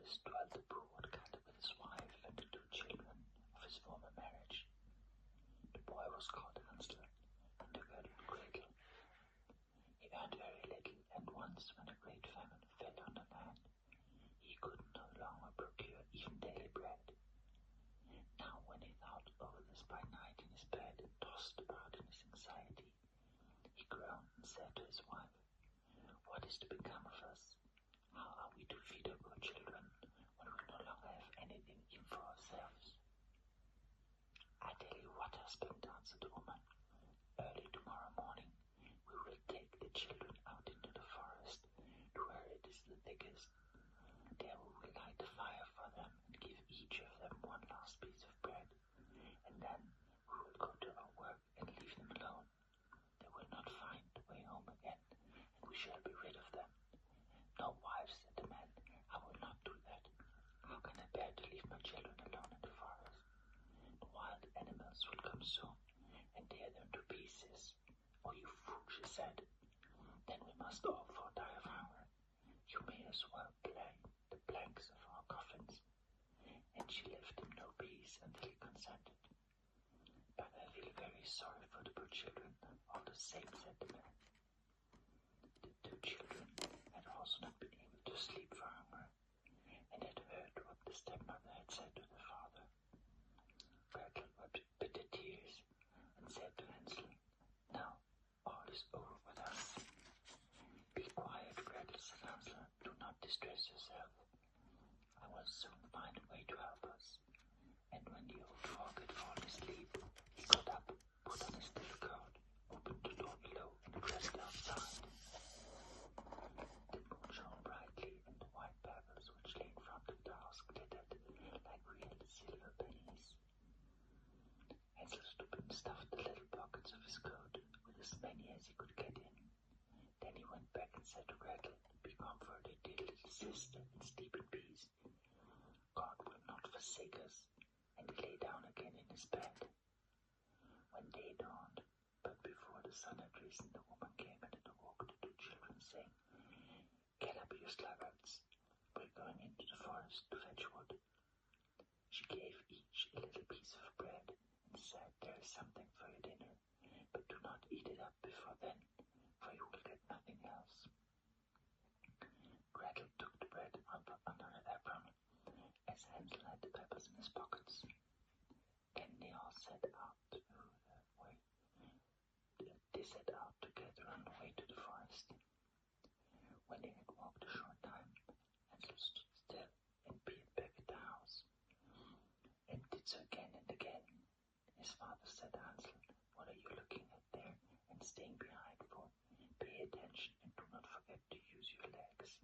forest dwelt the poor woodcutter with his wife and the 2 children of his former marriage. The boy was called Hansel, and the girl Gretel. He earned very little, and once, when a great famine fell on the land, he could no longer procure even daily bread. Now, when he thought over this by night in his bed and tossed about in his anxiety, he groaned and said to his wife, "What is to become of us? How are we to feed our poor children when we no longer have anything even for ourselves?" "I tell you what, husband," answered the woman. "Early tomorrow morning we will take the children out into the forest to where it is the thickest. There we will light a fire for them and give each of them one last piece of bread, and then we will go to our work and leave them alone. They will not find the way home again, and we shall be rid of them." "No, wife," said the man, "I will not do that. How can I bear to leave my children alone in the forest? The wild animals will come soon and tear them to pieces." "Oh, you fool," she said, "then we must all 4 die of hunger. You may as well blank the planks of our coffins." And she left him no peace until he consented. "But I feel very sorry for the poor children, all the same," said the man. The 2 children had also not been able to sleep for hunger, and had heard what the stepmother had said to the father. Gretel wept bitter tears and said to Hansel, "Now all is over with us." "Be quiet, Gretel," said Hansel. "Do not distress yourself. I will soon find a way to help us." And when the old frog had fallen asleep, he got up, put on his little coat, opened the door below, and crept outside. The moon shone brightly, and the white pebbles which lay in front of the house glittered like real silver pennies. Hansel stooped and stuffed the little pockets of his coat with as many as he could get in. Then he went back and said to Gretel, "Be comforted, dear little sister, and sleep in peace. God will not forsake us." And he lay down again in his bed. When day dawned, but before the sun had risen, the woman came and awoke the 2 children, saying, "Get up, you sluggards. We're going into the forest to fetch wood." She gave each a little piece of bread and said, "There is something for your dinner, but do not eat it up before then, for you will get nothing else." Gretel took the bread up under her apron, as Hansel had the pebbles in his pockets. Then they all set out together on the way to the forest. When they had walked a short time, Hansel stood still and peered back at the house, and did so again and again. His father said, "Hansel, what are you looking at there and staying behind for? Pay attention and do not forget to use your legs."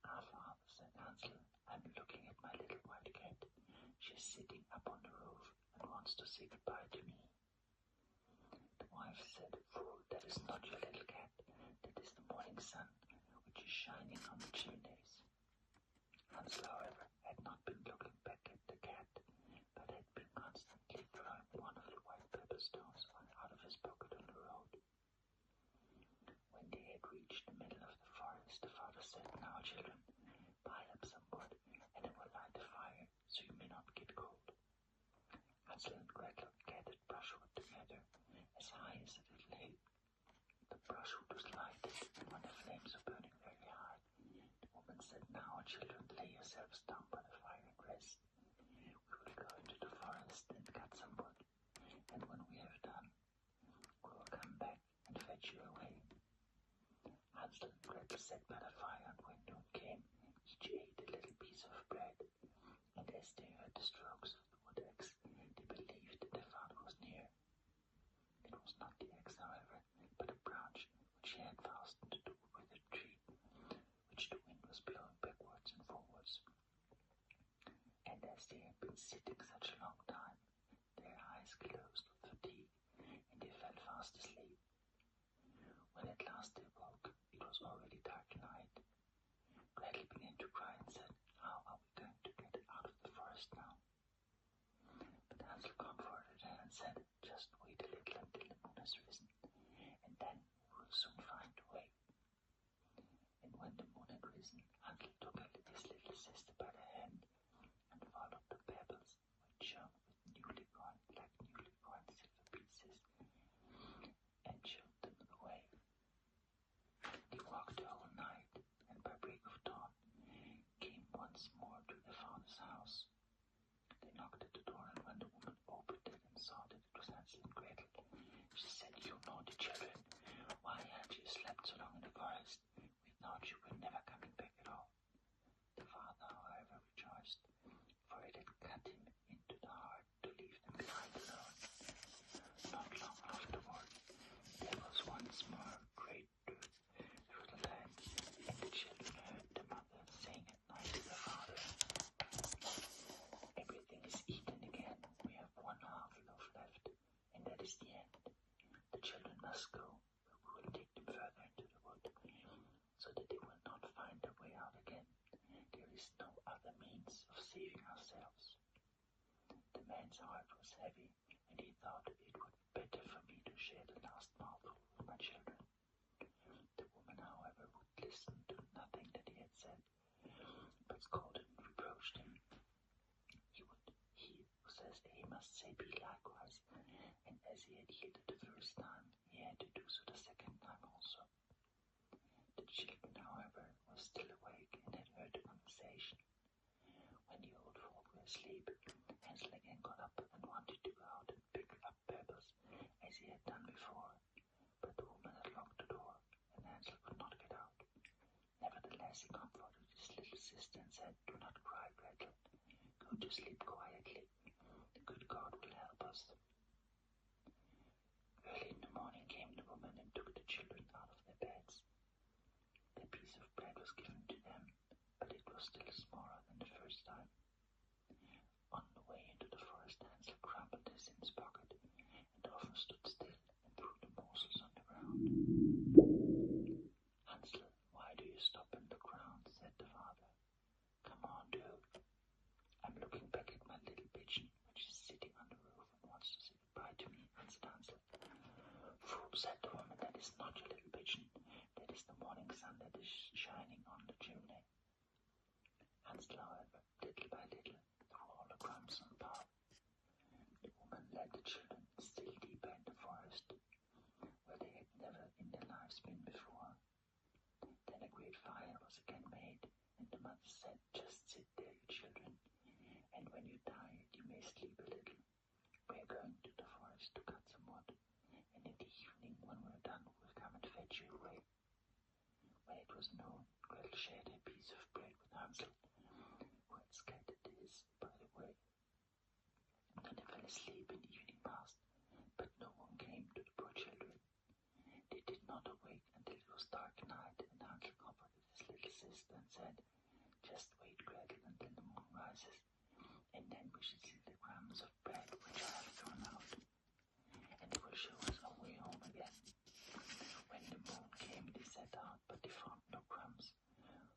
"Ah, father," said Hansel, "I'm looking at my little white cat. She's sitting up on the roof and wants to say goodbye to me." The wife said, "Fool, that is not your little cat. That is the morning sun, which is shining on the chimneys." Hansel, however, had not been looking back at the cat, but had been constantly throwing one of the white pepper stones out of his pocket on the road. When they had reached the middle of the forest, the father said, "Now, children, pile up some wood, and I will light a fire, so you may not get cold." Hansel and Gretel gathered brushwood together as high as a little hill. The brushwood was lighted, and when the flames were burning very high, the woman said, "Now, children, lay yourselves down by the fire and rest. We will go into the forest and cut some wood, and when we have done, we will come back and fetch you away." Hansel and Gretel sat by the fire, and when noon came, each ate a little piece of bread, and as they heard the strokes of the wood axe, they believed that their father was near. It was not the axe, however, but a branch which he had fastened to the withered tree, which the wind was blowing backwards and forwards. And as they had been sitting such a long time, their eyes closed with fatigue, and they fell fast asleep. When at last they woke, it was already dark night. Gretel began to cry and said, "How are we going to get out of the forest now?" But Hansel comforted her and said, "Just wait a little until the moon has risen, and then we will soon find a way." And when the moon had risen, Hansel took his little knocked at the door, and when the woman opened it and saw that it was Hansel and Gretel, she said, "You naughty children, why had you slept so long in the forest? We thought you were never coming back at all." The father, however, rejoiced, for it had cut him into the heart to leave them behind alone. Not long afterward, there was once more a great dearth through the land, and the children heard the mother saying at night to the father, "Everything is eaten again. We have 1/2 loaf left, and that is the end. The children must go, but we will take them further into the wood, so that they will not find their way out again. There is no other means of saving ourselves." The man's heart was heavy, and he thought it would be better for me to share the last mouthful with my children. The woman, however, would listen to nothing that he had said, but scolded and reproached him. He who says A must say B likewise, and as he had yielded the first time, he had to do so the second time also. The children, however, were still awake and had heard the conversation. When the old folk were asleep, Hansel again got up and wanted to go out and pick up pebbles, as he had done before, but the woman had locked the door, and Hansel could not get out. Nevertheless, he comforted his little sister and said, "Do not cry, Gretel. Go to sleep quietly. The good God will help us." Early in the morning came the woman and took the children out of their beds. The piece of bread was given to them, but it was still smaller than the first time. On the way into the forest, Hansel crumpled this in his pocket, and often stood still and threw the morsels on the ground. "Hansel, why do you stop and look round?" said the father. "Come on, do. I'm looking back at my little pigeon, which is sitting on the roof and wants to say goodbye to me," answered Hansel. "Fool," said the woman, "that is not your little pigeon. That is the morning sun that is shining on the chimney." Hansel, however, little by little, threw all the crumbs on the path. The woman led the children still deeper in the forest, where they had never in their lives been before. Then a great fire was again made, and the mother said, "Just sit there, you children, and when you're tired you may sleep a little. We are going to the forest to cut some wood, and in the evening, when we're done, we'll come and fetch you away." When it was noon, Gretel shared her piece of bread with Hansel, who had scattered his by the way. Then they fell asleep, and evening passed, but no one came to the poor children. They did not awake until it was dark night, and Hansel comforted his little sister and said, "Just wait, Gretel, until the moon rises, and then we shall see the crumbs of bread which I have thrown out, and it will show us our way home again." When the moon came, they set out, but they found no crumbs,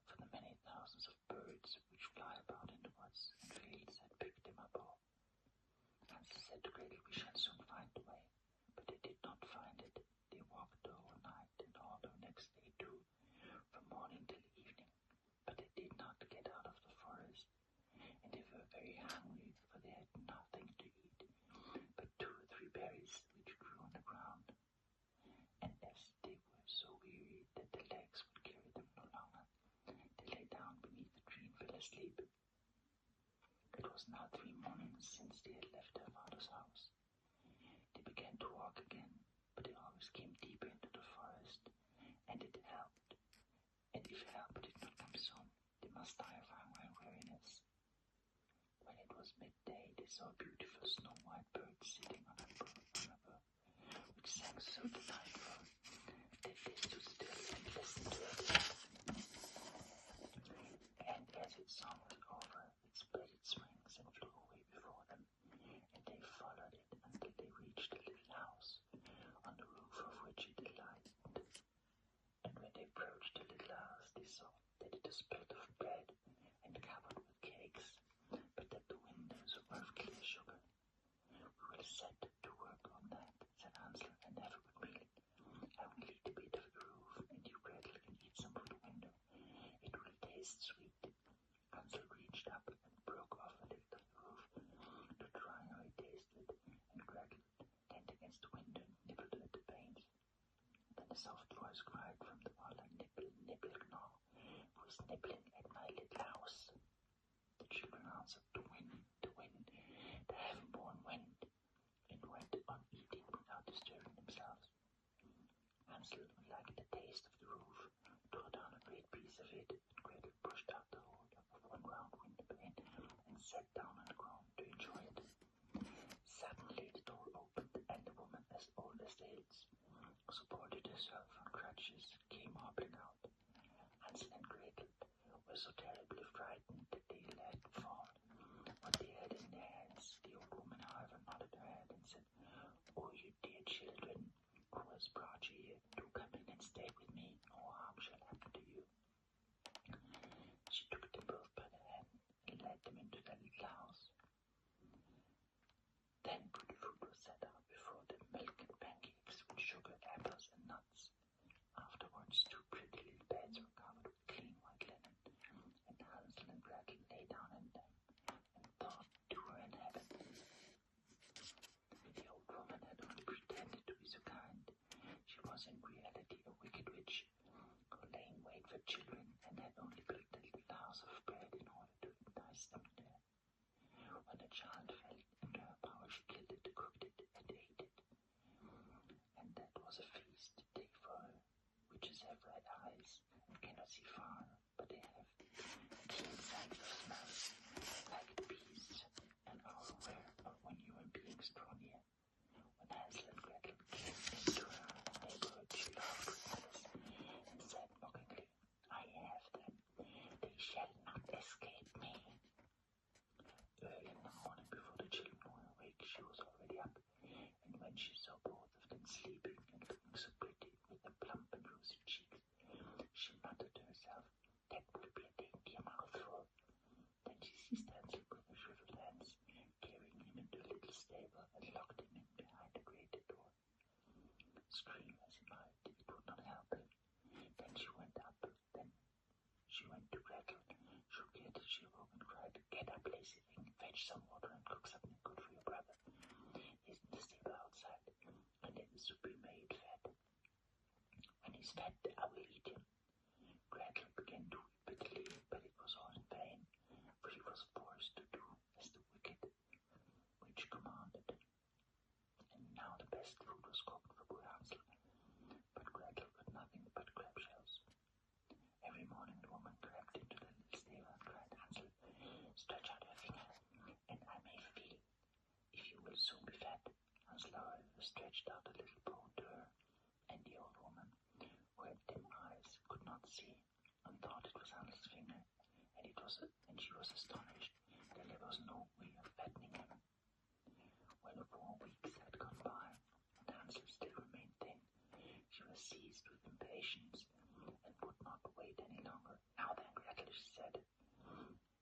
for the many thousands of birds which fly about in the woods and fields had picked them up all. Hansel said to Gretel, "We shall soon find the way," but they did not find it. They walked the whole night and all the next day too, from morning till evening, but they did not get out of the forest, and they were very hungry, for they had nothing to eat but 2 or 3 berries which grew on the ground. And as they were so weary that their legs would carry them no longer, they lay down beneath the tree and fell asleep. It was now 3 mornings since they had left their father's house. They began to walk again, but they always came deeper into the forest, and it helped. And if help did not come soon, they must die of hunger and weariness. When it was midday, they saw a beautiful snow-white bird sitting on a bush, which sang so delightful that they stood still and listened to it. And as its song was over, it spread its wings and flew away before them, and they followed it until they reached a little house, on the roof of which it alighted. And when they approached the little house, they saw that it was built of bread and covered with cakes, but that the windows were of clear sugar. "We will set to work on that," said Hansel, "and have a good meal. I will eat a bit of the roof, and you, Gretel, can eat some of the window. It will taste sweet." Hansel reached up and broke off a little of the roof to try how it tasted, and Gretel leaned against the window and nibbled at the panes. Then a soft voice cried from the wall, "Nibble, nibble, gnaw, who is nibbling at my little house?" The children answered, "The wind, the wind." Hansel, who liked the taste of the roof, tore down a great piece of it, and Gretel pushed out the hole of one round window pane and sat down on the ground to enjoy it. Suddenly the door opened, and a woman as old as the hills, who supported herself on crutches, came hobbling out. Hansel and Gretel were so terribly frightened that they let fall what they had in their hands. The old woman, however, nodded her head and said, "Oh, you dear children, who has brought you here? Do come in and stay with me. No harm shall happen to you." She took them both by the hand and led them into their little house. Then good food was set out before them, milk and pancakes with sugar, apples, and nuts. Afterwards, 2 pretty little beds were covered with clean white linen, and Hansel and Gretel lay down in them and thought they were in heaven. The old woman had only pretended to be so kind. She was in reality a wicked witch, who lay in wait for children and had only built a little house of bread in order to entice them there. When a child fell into her power, she killed it, cooked it, and ate it. And that was a feast day for her. Witches have red eyes and cannot see far, but they have keen sense of smell, like the bees, and are aware of when human beings draw near. When Hansel and Gretel came into her neighborhood, she laughed with malice and said mockingly, "I have them. They shall not escape me." Early in the morning, before the children were awake, she was already up, and when she saw both of them sleeping and looking so pretty with their plump and rosy cheeks, she muttered to herself, "That will be a dainty mouthful." Then she seized Hansel with her shriveled hands, carrying him into a little stable and locked him in behind a grated door. Scream as he might, it would not help him. Then she went to Gretel, shook her till she awoke and cried, "Get up, lazy thing, fetch some water and cook something good for your brother. He's in the stable outside, and let the soup be made fat. When he's fat, I will eat him." Gretel began to weep bitterly, but it was all in vain, for she was forced to do as the wicked witch commanded. And now the best food was cooked for poor Hansel, but Gretel got nothing but crab shells. Every morning the woman crept into the little stable and cried, "Hansel, stretch out your finger, and I may feel if you will soon be fat." Hansel, however, stretched out a little bone to her, and the old woman, who had dim eyes, could not see, and thought it was Hansel's finger, and she was astonished that there was no way of fattening him. When 4 weeks had gone by, and Hansel still remained thin, she was seized with impatience and would not wait any longer. "Now then, Gretel," she said,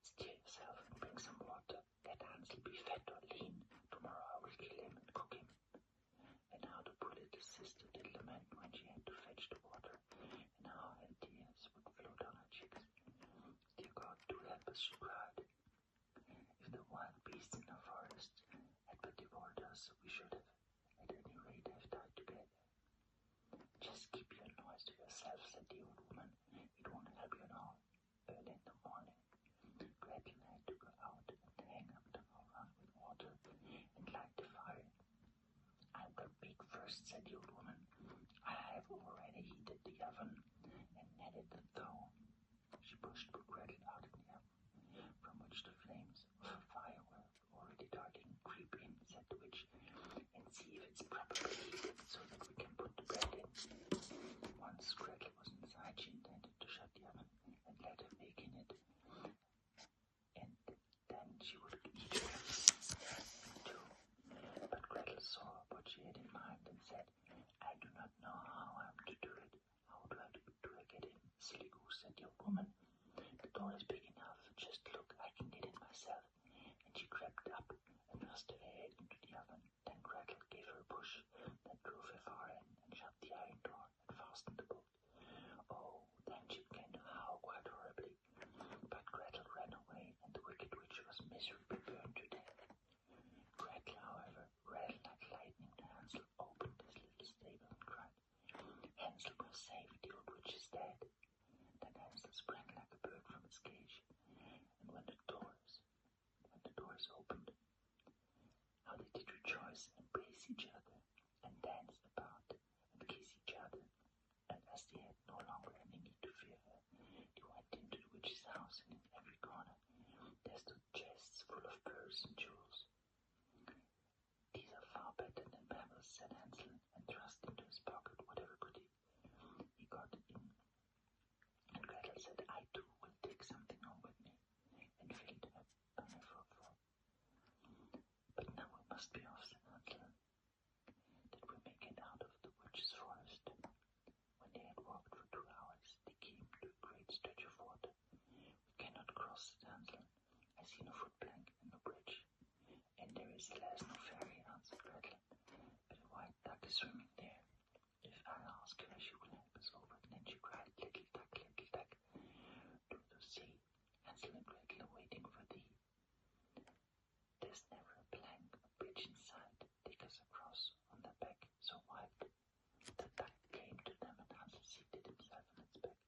"steer yourself and bring some water. Let Hansel be fat or lean. Tomorrow I will kill him and cook him." And how the poor little sister did lament when she had to fetch the water, and how her tears would flow down her cheeks. "Dear God, do help us," she cried. "If the wild beasts in the forest had but devoured us, we should have, at any rate, have died together." "Just keep your noise to yourself," said the old woman. "It won't help you at all." Early in the morning, Gretel had to go out and hang up the oven with water and light the fire. "I will bake first," said the old woman. "I have already heated the oven and kneaded the dough." She pushed poor Gretel out in the oven, from which the flames of a fire were already darting. "Creep in," said the witch, "and see if it's properly heated, so that we can put the bread in." Once Gretel was inside, she intended to shut the oven and let her bake in it, and then she would eat it too. But Gretel saw what she had in mind and said, "I do not know how I am to do it. How do I get in?" "Silly goose," said the old woman. "The door is shoes and jewels. These are far better than pebbles, said Hansel, and thrust into his pocket whatever goodie he got in. And Gretel said, I too will take something home with me, and filled her bag full. But now we must be off, said Hansel, that we may get out of the witch's forest. When they had walked for 2 hours, they came to a great stretch of water. We cannot cross, said Hansel. I see no footplank and no bridge. And there is, alas, no ferry, answered Gretel, but a white duck is swimming there. If I ask her, she will help us over. And then she cried, little duck, do thou see, Hansel and Gretel are waiting for thee. There's never a plank or bridge in sight. Take us across on their back, so white. The duck came to them, and Hansel seated himself on its back,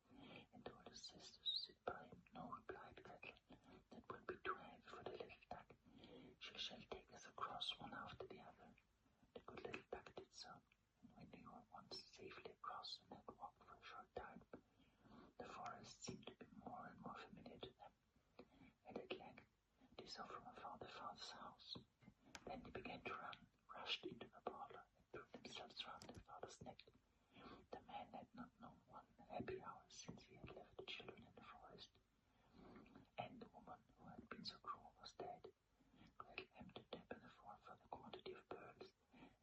and told his sisters to sit by him. No, replied Gretel, that would be too heavy for the little duck. She shall take us across one after the other. The good little duck did so, and when they were once safely across and had walked for a short time, the forest seemed to be more and more familiar to them, and at length they saw from afar their father's house. Then they began to run, rushed into the parlor, and threw themselves round their father's neck. The man had not known one happy hour since he had left the children in the forest, and the woman who had been so cruel was dead. Gretel emptied their pinafore for the quantity of pearls,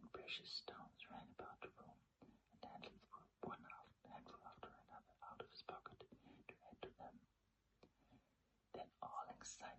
and precious stones ran about the room, and Hansel threw one handful after another out of his pocket to add to them. Then all anxiety